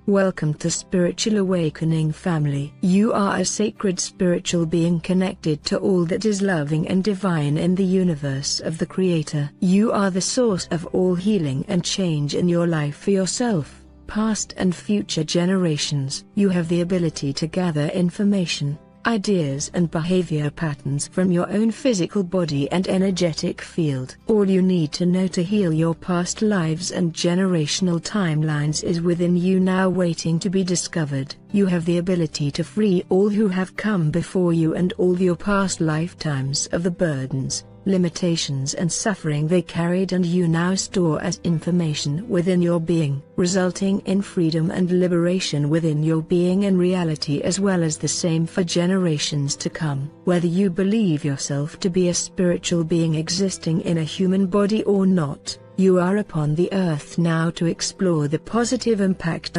Welcome to Spiritual Awakening family. You are a sacred spiritual being connected to all that is loving and divine in the universe of the Creator. You are the source of all healing and change in your life for yourself, past and future generations. You have the ability to gather information, ideas and behavior patterns from your own physical body and energetic field. All you need to know to heal your past lives and generational timelines is within you, now waiting to be discovered. You have the ability to free all who have come before you and all your past lifetimes of the burdens, limitations and suffering they carried and you now store as information within your being, resulting in freedom and liberation within your being and reality, as well as the same for generations to come. Whether you believe yourself to be a spiritual being existing in a human body or not, you are upon the earth now to explore the positive impact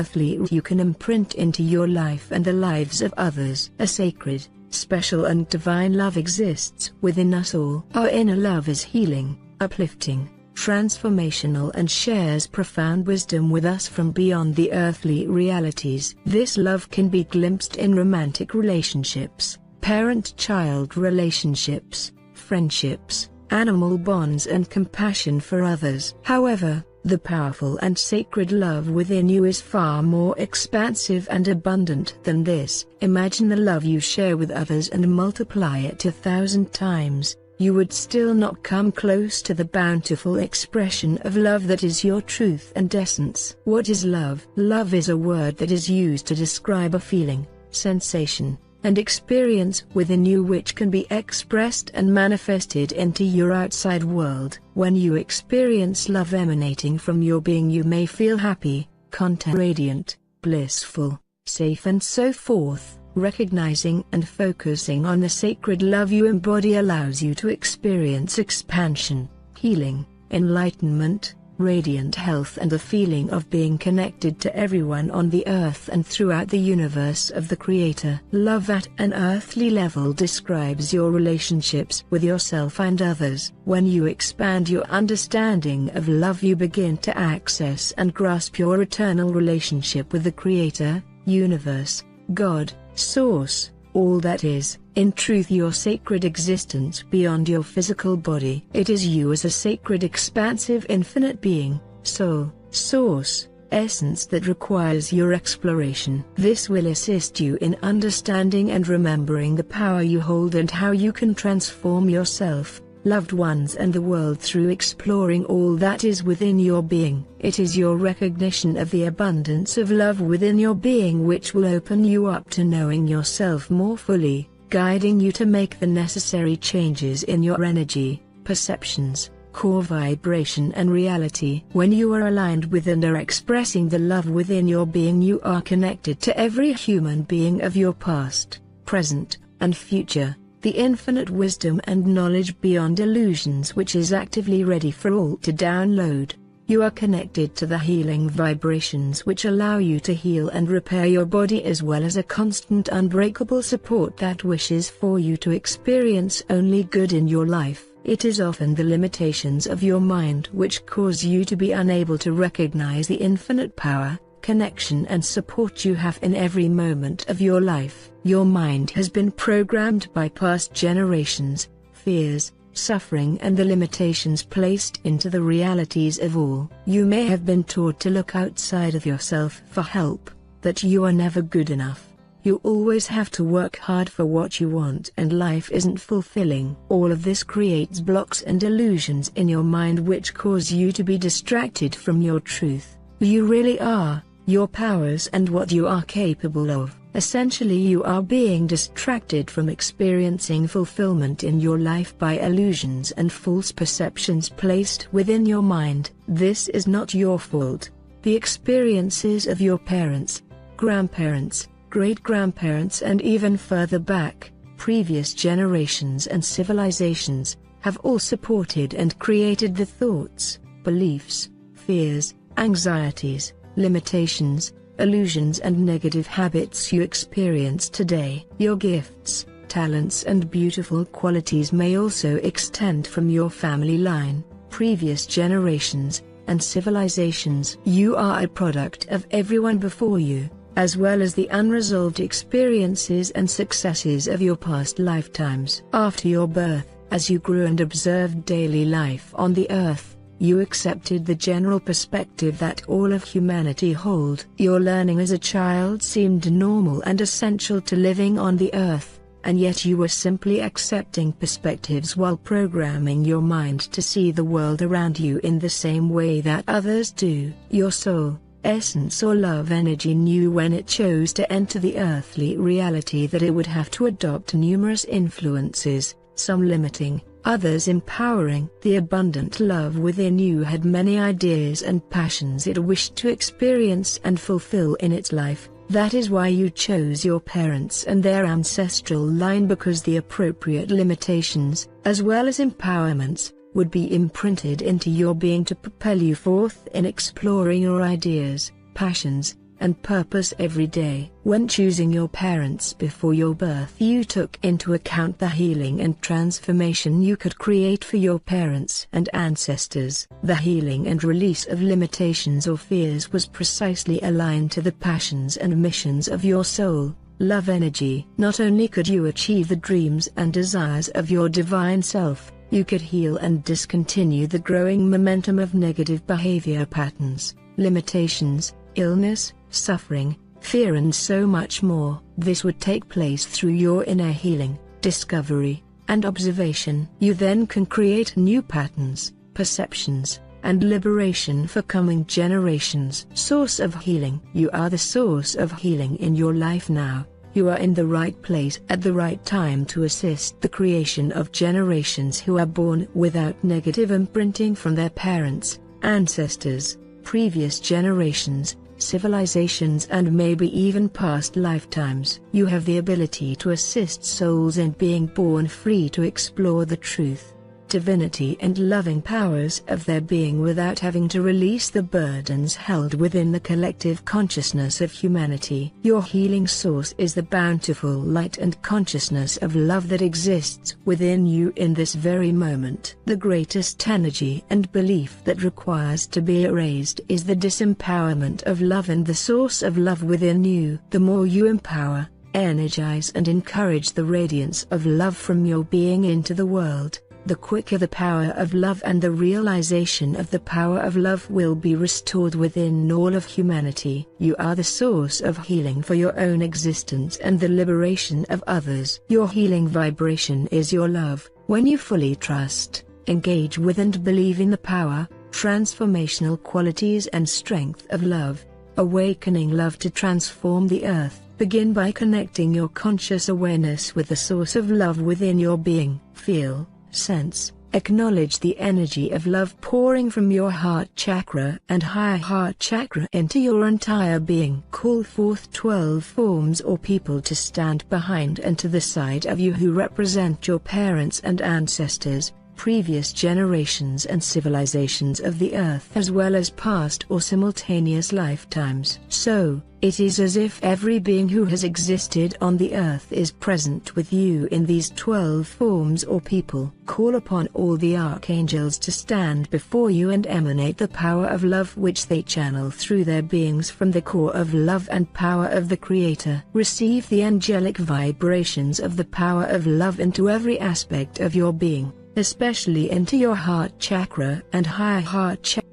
you can imprint into your life and the lives of others. A sacred, special and divine love exists within us all. Our inner love is healing, uplifting, transformational and shares profound wisdom with us from beyond the earthly realities. This love can be glimpsed in romantic relationships, parent-child relationships, friendships, animal bonds and compassion for others. However, the powerful and sacred love within you is far more expansive and abundant than this. Imagine the love you share with others and multiply it 1,000 times. You would still not come close to the bountiful expression of love that is your truth and essence. What is love? Love is a word that is used to describe a feeling, sensation, and experience within you which can be expressed and manifested into your outside world. When you experience love emanating from your being, you may feel happy, content, radiant, blissful, safe and so forth. Recognizing and focusing on the sacred love you embody allows you to experience expansion, healing, enlightenment, radiant health and the feeling of being connected to everyone on the earth and throughout the universe of the Creator. Love at an earthly level describes your relationships with yourself and others. When you expand your understanding of love, you begin to access and grasp your eternal relationship with the Creator, universe, God, Source, all that is, in truth, your sacred existence beyond your physical body. It is you as a sacred, expansive, infinite being, soul, source, essence that requires your exploration. This will assist you in understanding and remembering the power you hold and how you can transform yourself, loved ones and the world through exploring all that is within your being. It is your recognition of the abundance of love within your being which will open you up to knowing yourself more fully, guiding you to make the necessary changes in your energy, perceptions, core vibration and reality. When you are aligned with and are expressing the love within your being, you are connected to every human being of your past, present, and future. The infinite wisdom and knowledge beyond illusions which is actively ready for all to download. You are connected to the healing vibrations which allow you to heal and repair your body, as well as a constant unbreakable support that wishes for you to experience only good in your life. It is often the limitations of your mind which cause you to be unable to recognize the infinite power, connection and support you have in every moment of your life. Your mind has been programmed by past generations, fears, suffering and the limitations placed into the realities of all. You may have been taught to look outside of yourself for help, that you are never good enough. You always have to work hard for what you want and life isn't fulfilling. All of this creates blocks and illusions in your mind which cause you to be distracted from your truth, who you really are, your powers and what you are capable of. Essentially, you are being distracted from experiencing fulfillment in your life by illusions and false perceptions placed within your mind. This is not your fault. The experiences of your parents, grandparents, great-grandparents and even further back, previous generations and civilizations, have all supported and created the thoughts, beliefs, fears, anxieties, limitations, illusions and negative habits you experience today. Your gifts, talents and beautiful qualities may also extend from your family line, previous generations, and civilizations. You are a product of everyone before you, as well as the unresolved experiences and successes of your past lifetimes. After your birth, as you grew and observed daily life on the earth, you accepted the general perspective that all of humanity hold. Your learning as a child seemed normal and essential to living on the earth, and yet you were simply accepting perspectives while programming your mind to see the world around you in the same way that others do. Your soul, essence or love energy knew when it chose to enter the earthly reality that it would have to adopt numerous influences, some limiting, others empowering. The abundant love within you had many ideas and passions it wished to experience and fulfill in its life. That is why you chose your parents and their ancestral line, because the appropriate limitations, as well as empowerments, would be imprinted into your being to propel you forth in exploring your ideas, passions, and purpose every day. When choosing your parents before your birth, you took into account the healing and transformation you could create for your parents and ancestors. The healing and release of limitations or fears was precisely aligned to the passions and missions of your soul, love energy. Not only could you achieve the dreams and desires of your divine self, you could heal and discontinue the growing momentum of negative behavior patterns, limitations, illness, suffering, fear and so much more. This would take place through your inner healing, discovery, and observation. You then can create new patterns, perceptions, and liberation for coming generations. Source of healing. You are the source of healing in your life now. You are in the right place at the right time to assist the creation of generations who are born without negative imprinting from their parents, ancestors, previous generations, civilizations and maybe even past lifetimes. You have the ability to assist souls in being born free to explore the truth, divinity and loving powers of their being without having to release the burdens held within the collective consciousness of humanity. Your healing source is the bountiful light and consciousness of love that exists within you in this very moment. The greatest energy and belief that requires to be erased is the disempowerment of love and the source of love within you. The more you empower, energize and encourage the radiance of love from your being into the world, the quicker the power of love and the realization of the power of love will be restored within all of humanity. You are the source of healing for your own existence and the liberation of others. Your healing vibration is your love. When you fully trust, engage with and believe in the power, transformational qualities and strength of love, awakening love to transform the earth, begin by connecting your conscious awareness with the source of love within your being. Feel, sense, acknowledge the energy of love pouring from your heart chakra and higher heart chakra into your entire being. Call forth 12 forms or people to stand behind and to the side of you who represent your parents and ancestors, previous generations and civilizations of the earth as well as past or simultaneous lifetimes. So, it is as if every being who has existed on the earth is present with you in these 12 forms or people. Call upon all the archangels to stand before you and emanate the power of love which they channel through their beings from the core of love and power of the Creator. Receive the angelic vibrations of the power of love into every aspect of your being, especially into your heart chakra and higher heart chakra.